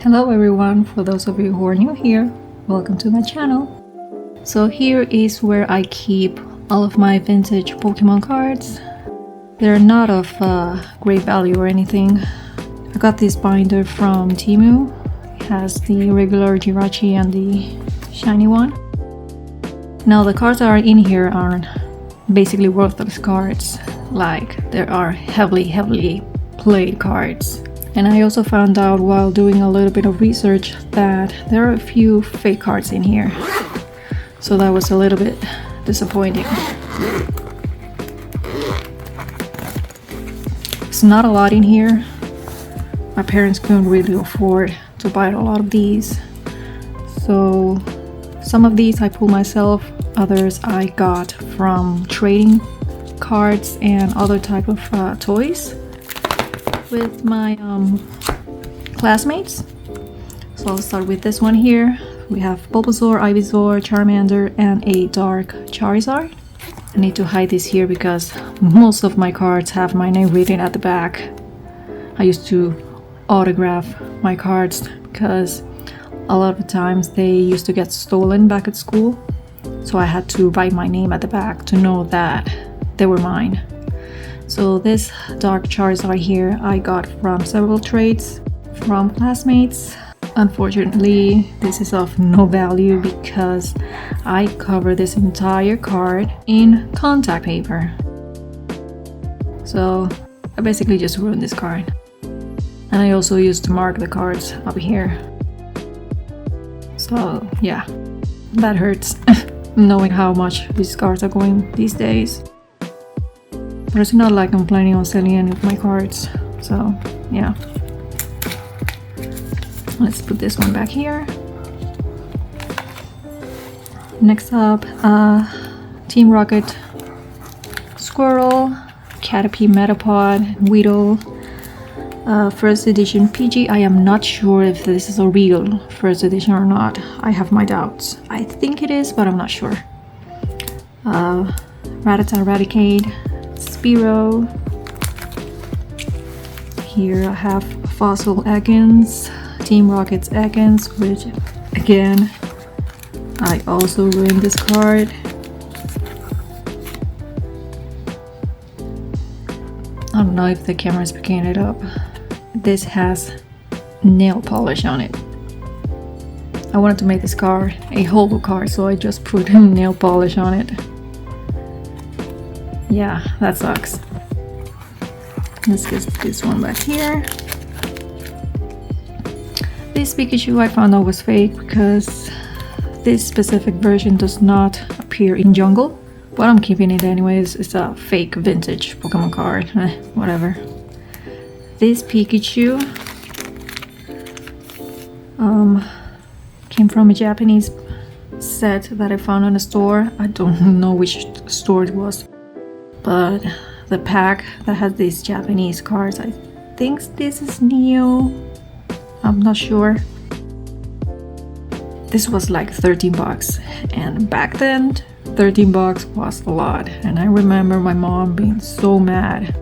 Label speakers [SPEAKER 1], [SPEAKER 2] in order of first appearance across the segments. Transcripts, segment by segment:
[SPEAKER 1] Hello everyone, for those of you who are new here, welcome to my channel. So here is where I keep all of my vintage Pokemon cards. They're not of great value or anything. I got this binder from Temu. It has the regular Jirachi and the shiny one. Now the cards that are in here are basically worthless cards. Like there are heavily played cards. And I also found out while doing a little bit of research that there are a few fake cards in here. So that was a little bit disappointing. It's not a lot in here. My parents couldn't really afford to buy a lot of these. So some of these I pulled myself, others I got from trading cards and other type of toys with my classmates. So I'll start with this one here. We have Bulbasaur, Ivysaur, Charmander, and a dark Charizard. I need to hide this here because most of my cards have my name written at the back. I used to autograph my cards because a lot of the times they used to get stolen back at school. So I had to write my name at the back to know that they were mine. So this dark Charizard here I got from several trades from classmates. Unfortunately, this is of no value because I cover this entire card in contact paper. So I basically just ruined this card. And I also used to mark the cards up here. So yeah, that hurts knowing how much these cards are going these days. But it's not like I'm planning on selling any of my cards, so yeah. Let's put this one back here. Next up, Team Rocket, Squirrel, Caterpie Metapod, Weedle, first edition PG. I am not sure if this is a real first edition or not. I have my doubts. I think it is, but I'm not sure. Rattata Raticate, Spearow. Here I have Fossil Ekans, Team Rocket's Ekans, which again, I also ruined this card. I don't know if the camera is picking it up. This has nail polish on it. I wanted to make this card a holo card, so I just put nail polish on it. Yeah, that sucks. Let's get this one back here. This Pikachu I found out was fake because this specific version does not appear in Jungle. But I'm keeping it anyways. It's a fake vintage Pokemon card. Whatever. This Pikachu came from a Japanese set that I found in a store. I don't know which store it was. But the pack that has these Japanese cards, I think this is new. I'm not sure. This was like 13 bucks, and back then 13 bucks was a lot. And I remember my mom being so mad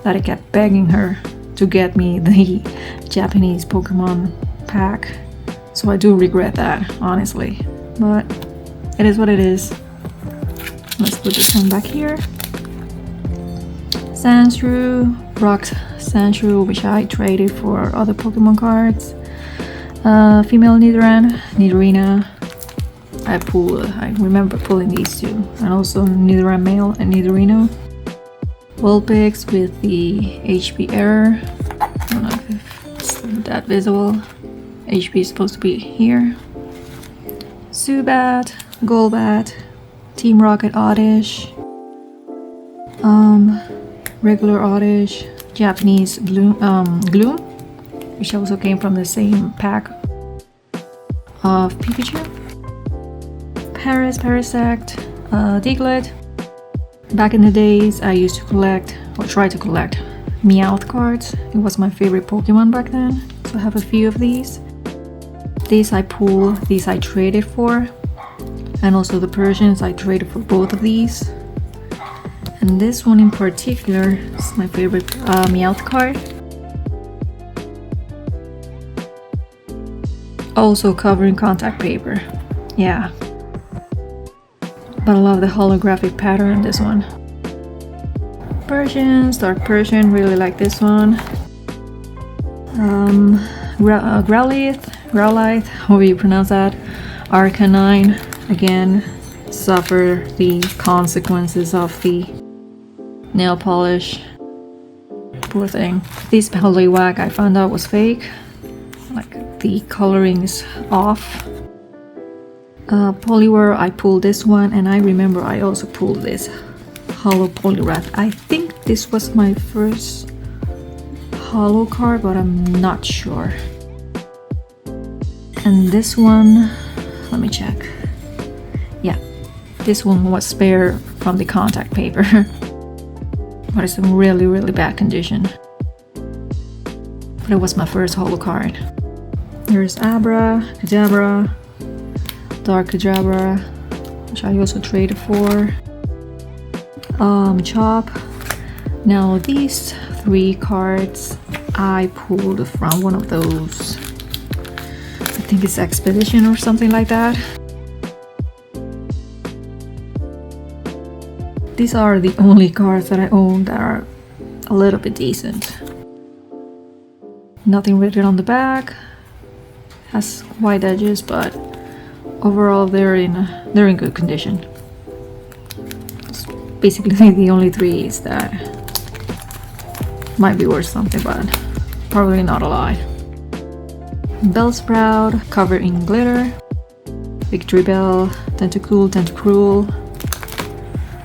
[SPEAKER 1] that I kept begging her to get me the Japanese Pokemon pack. So I do regret that, honestly, but it is what it is. Let's put this one back here. Sandshrew, Rock Sandshrew, which I traded for other Pokemon cards. Female Nidoran, Nidorina. I remember pulling these two, and also Nidoran male and Nidorino. Vulpix with the HP error. I don't know if it's that visible. HP is supposed to be here. Zubat, Golbat, Team Rocket Oddish. Regular Oddish, Japanese Gloom, which also came from the same pack of Pikachu. Parasect, Diglett. Back in the days, I used to collect, or try to collect, Meowth cards. It was my favorite Pokemon back then, so I have a few of these. These I pulled, these I traded for, and also the Persians I traded for both of these. And this one in particular is my favorite Meowth card. Also covered in contact paper. Yeah. But I love the holographic pattern in this one. Persians, dark Persian, really like this one. Growlithe, however you pronounce that. Arcanine, again, suffer the consequences of the nail polish. Poor thing. This Poliwag I found out was fake. Like the coloring is off. Poliwhirl, I pulled this one, and I remember I also pulled this Holo Poliwrath. I think this was my first holo card, but I'm not sure. And this one, let me check. Yeah, this one was spare from the contact paper. But it's in really, really bad condition. But it was my first holo card. There's Abra, Kadabra, Dark Kadabra, which I also traded for. Chop. Now these 3 cards I pulled from one of those. I think it's Expedition or something like that. These are the only cards that I own that are a little bit decent. Nothing written on the back. Has white edges, but overall they're in good condition. It's basically the only 3s that might be worth something, but probably not a lot. Bellsprout, covered in glitter. Victory Bell, Tentacool, Tentacruel.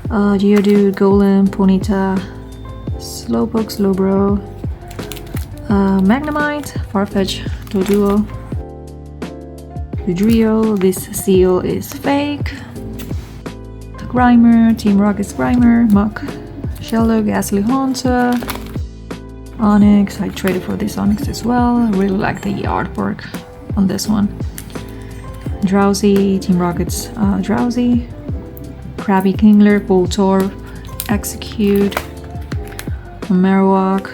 [SPEAKER 1] Geodude, Golem, Ponyta, Slowpoke, Slowbro, Magnemite, Farfetch, Doduo, Hydrio, this seal is fake, Grimer, Team Rocket's Grimer, Muck, Shello, Ghastly Haunter, Onyx, I traded for this Onyx as well, I really like the artwork on this one. Drowsy, Team Rocket's Drowsy, Krabby Kingler, Voltorb, Execute, Marowak,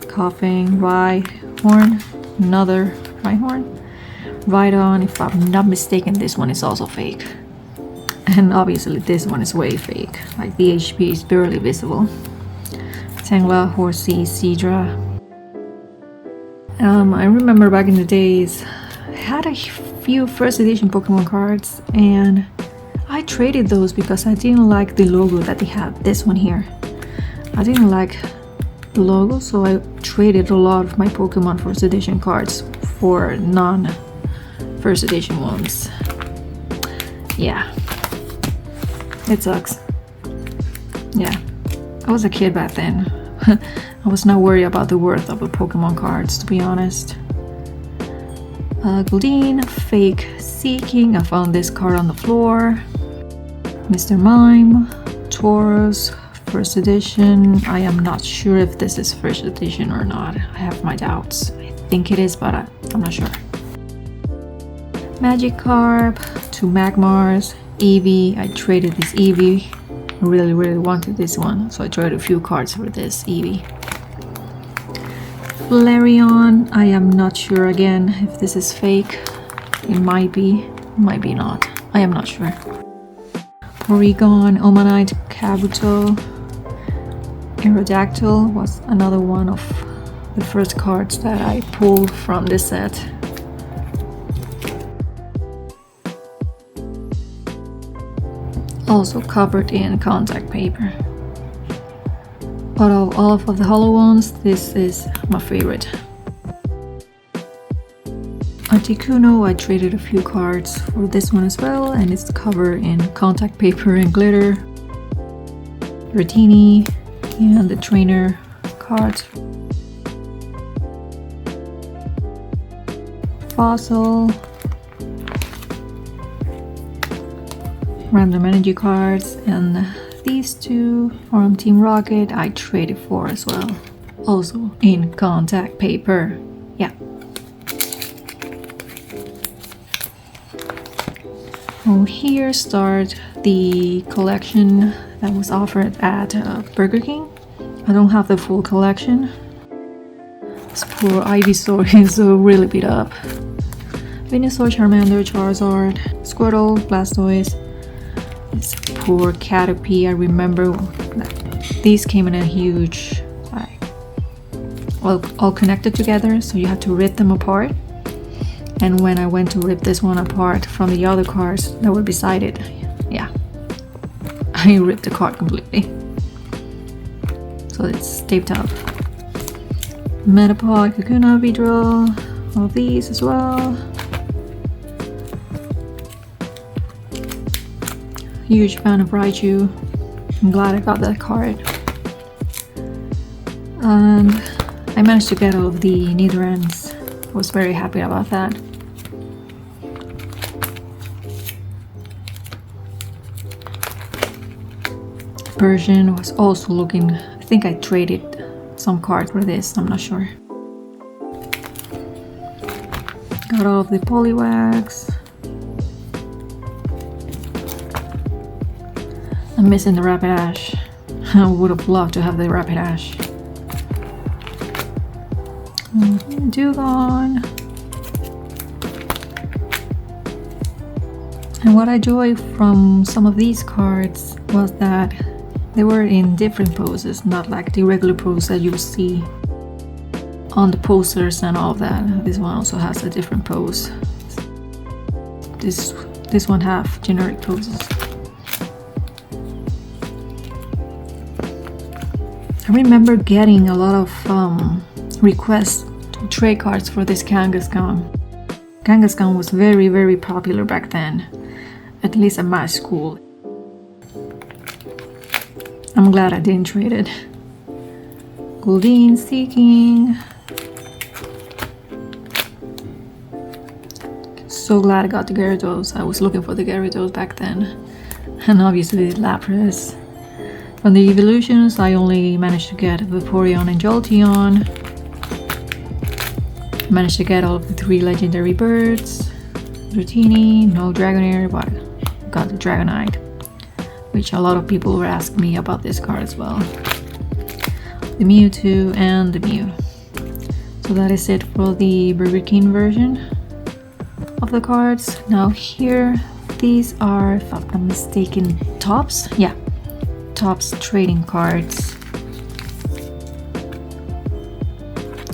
[SPEAKER 1] Coughing, Rhyhorn, another Rhyhorn, Rhydon, if I'm not mistaken, this one is also fake. And obviously this one is way fake, like the HP is barely visible. Tangela, Horsey, Seadra. I remember back in the days, I had a few first edition Pokemon cards and I traded those because I didn't like the logo that they had, this one here. I didn't like the logo, so I traded a lot of my Pokemon first edition cards for non-first edition ones. Yeah, it sucks. Yeah, I was a kid back then. I was not worried about the worth of the Pokemon cards, to be honest. Goldeen, Fake Seeking, I found this card on the floor. Mr. Mime, Tauros, first edition. I am not sure if this is first edition or not. I have my doubts. I think it is, but I'm not sure. Magikarp, 2 Magmars, Eevee. I traded this Eevee. I really wanted this one, so I traded a few cards for this Eevee. Flareon, I am not sure again if this is fake. It might be not. I am not sure. Porygon, Omanite, Kabuto, Aerodactyl was another one of the first cards that I pulled from this set. Also covered in contact paper. Out of all of the hollow ones, this is my favorite. Articuno, I traded a few cards for this one as well, and it's covered in contact paper and glitter. Retini and the trainer cards. Fossil. Random energy cards, and these 2 from Team Rocket I traded for as well. Also in contact paper. Yeah. Oh, here start the collection that was offered at Burger King. I don't have the full collection. This poor Ivysaur is really beat up. Venusaur, Charmander, Charizard, Squirtle, Blastoise. This poor Caterpie, I remember that these came in a huge, like, all connected together, so you had to rip them apart. And when I went to rip this one apart from the other cards that were beside it, yeah, I ripped the card completely. So it's taped up. Metapod, Kakuna, Beedrill, all of these as well. Huge fan of Raichu. I'm glad I got that card. And I managed to get all of the Nidorans. Was very happy about that. Persian was also looking, I think I traded some cards for this, I'm not sure. Got all of the Poliwags. I'm missing the Rapidash. I would have loved to have the Rapidash. Dugong. And what I enjoyed from some of these cards was that they were in different poses, not like the regular pose that you would see on the posters and all of that. This one also has a different pose. This one have generic poses. I remember getting a lot of requests to trade cards for this Kangaskhan. Kangaskhan was very, very popular back then, at least at my school. I'm glad I didn't trade it. Goldeen, Seeking. So glad I got the Gyarados. I was looking for the Gyarados back then. And obviously Lapras. From the evolutions, I only managed to get Vaporeon and Jolteon. Managed to get all of the 3 legendary birds. Dratini, no Dragonair, but got the Dragonite, which a lot of people were asking me about this card as well. The Mewtwo and the Mew. So that is it for the Burger King version of the cards. Now here, these are, if I'm not mistaken, Tops? Yeah, Tops trading cards.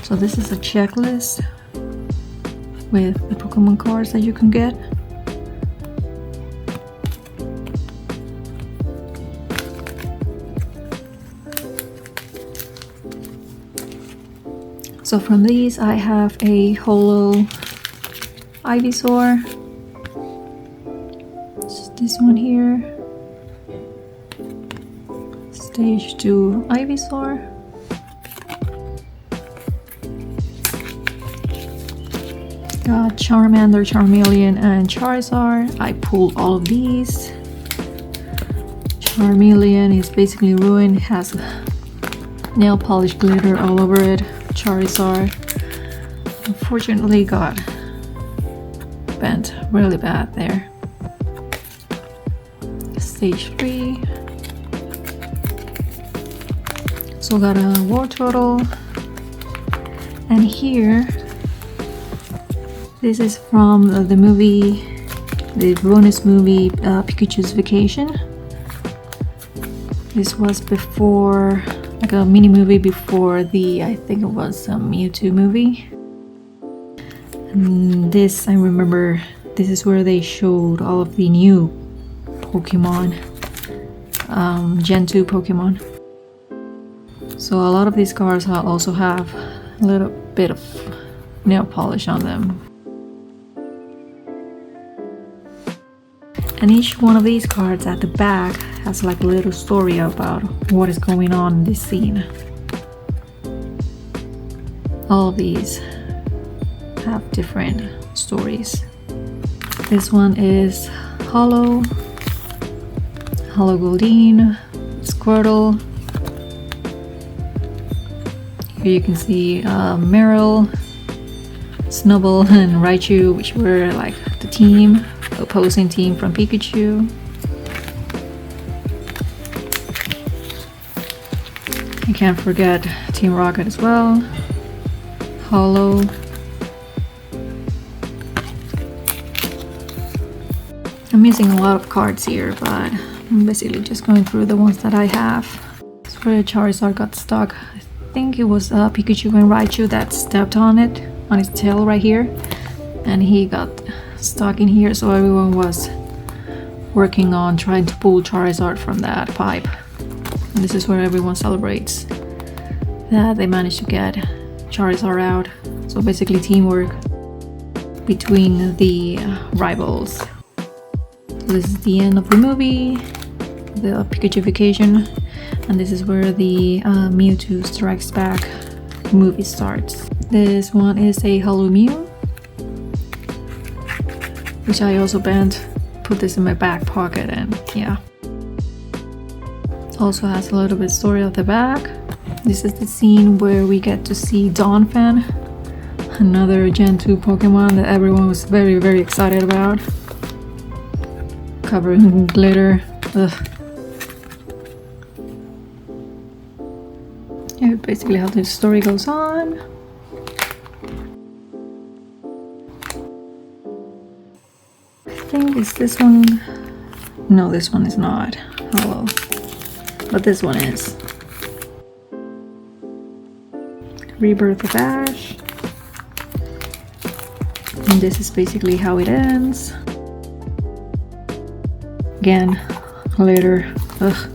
[SPEAKER 1] So this is a checklist with the Pokemon cards that you can get. So from these I have a holo Ivysaur. It's this one here. Stage 2 Ivysaur. Got Charmander, Charmeleon, and Charizard. I pulled all of these. Charmeleon is basically ruined, it has nail polish glitter all over it. Charizard unfortunately got bent really bad there. Stage 3. So got a Wartortle. And here, this is from the movie, the bonus movie Pikachu's Vacation. This was before, like a mini movie before the, I think it was a Mewtwo movie. And this, I remember, this is where they showed all of the new Pokemon, Gen 2 Pokemon. So a lot of these cards also have a little bit of nail polish on them. And each one of these cards at the back has like a little story about what is going on in this scene. All of these have different stories. This one is Holo Goldeen, Squirtle. Here you can see Meryl, Snubbull, and Raichu, which were like the team, opposing team from Pikachu. You can't forget Team Rocket as well. Holo. I'm missing a lot of cards here, but I'm basically just going through the ones that I have. This is where Charizard got stuck. I think it was Pikachu and Raichu that stepped on it, on his tail right here, and he got stuck in here, so everyone was working on trying to pull Charizard from that pipe. And this is where everyone celebrates that they managed to get Charizard out. So basically teamwork between the rivals. This is the end of the movie, the Pikachu vacation, and this is where the Mewtwo Strikes Back movie starts. This one is a Halloumio, which I also bent, put this in my back pocket, and yeah. Also has a little bit of story at the back. This is the scene where we get to see Donphan, another Gen 2 Pokemon that everyone was very, very excited about. Covered in glitter. Ugh. Yeah, basically how the story goes on. I think it's this one. No, this one is not. Oh well. But this one is. Rebirth of Ash. And this is basically how it ends. Again, glitter. Ugh.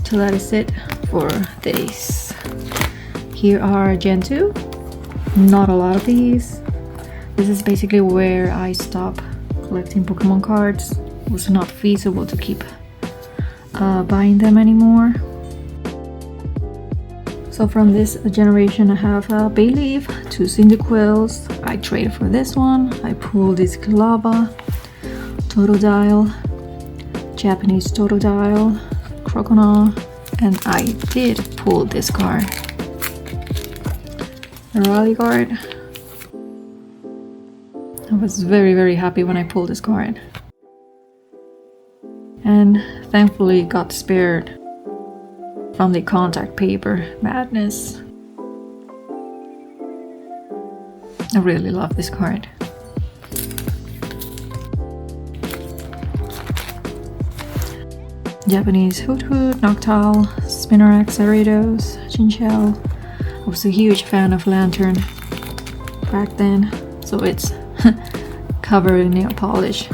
[SPEAKER 1] So that is it for this. Here are Gen 2. Not a lot of these. This is basically where I stopped collecting Pokemon cards. It was not feasible to keep buying them anymore. So from this generation I have Bayleaf, 2 Cyndaquils. I traded for this one. I pulled this Klava, Totodile, Japanese Totodile, Croconaw, and I did pull this card. The Rally card. I was very, very happy when I pulled this card. And thankfully got spared from the contact paper madness. I really love this card. Japanese Hoot Hoot, Noctowl, Spinarak, Gyarados, Chinchou. I was a huge fan of Lantern back then, so it's covered in nail polish.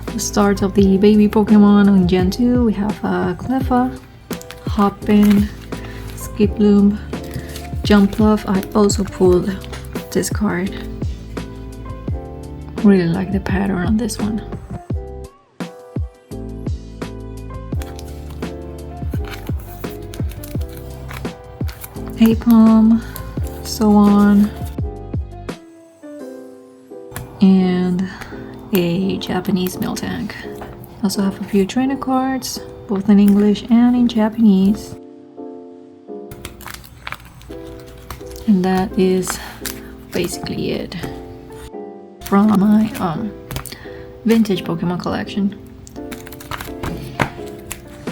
[SPEAKER 1] The start of the baby Pokemon on Gen 2, we have Cleffa, Hoppin, Skiploom, Jumpluff. I also pulled this card. Really like the pattern on this one. Apom, so on, and a Japanese Miltank. I also have a few trainer cards, both in English and in Japanese. And that is basically it from my vintage Pokemon collection.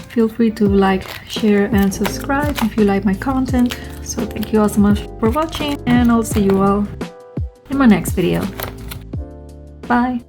[SPEAKER 1] Feel free to like, share, and subscribe if you like my content. So thank you all so much for watching, and I'll see you all in my next video. Bye!